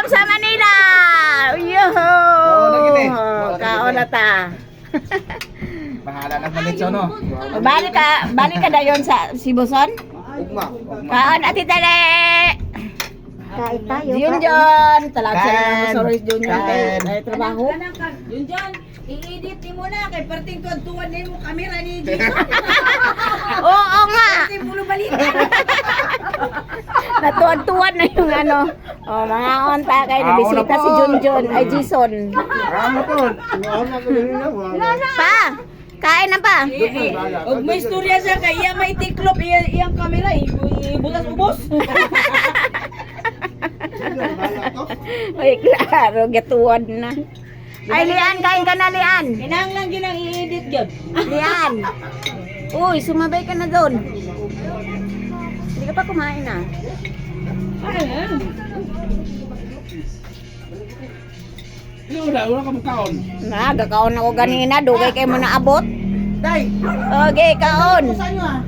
Welcome sa Manila! Yuhu! Kaon na ta. Bahala ng Malenso, no? Balik ka na yon sa Sibuson? Ugma. Kaon, Ate Tele! Kain tayo. Junjun! Talag sa Kain. Sorry, Junjun. Kain. Ay, trabaho. Junjun, i-edit ni mo na kay perting tuwan din mo kamera ni Jason. Oo nga! Perting mulo balikan. Natuwan-tuwan na yung ano. Oh, mga onta kayo. Nabisita si Junjun. Ay, Jason. Ano po? Pa! Kain na pa! Og may istorya siya kay iya may tiklop iyang kamera ibutas ubos. Ay, klaro. Gatuwan na. Ay, Lian. Kain ka na, Lian. Kinahanglan gyud ang i-edit gyud. Lian. Uy, sumabay ka na doon. Hindi ka pa kumain ah. Wala ka magkaon. Gakaon ako ganina. Dugay kayo mo na abot. Day! Okay, kaon. Saan nyo ah?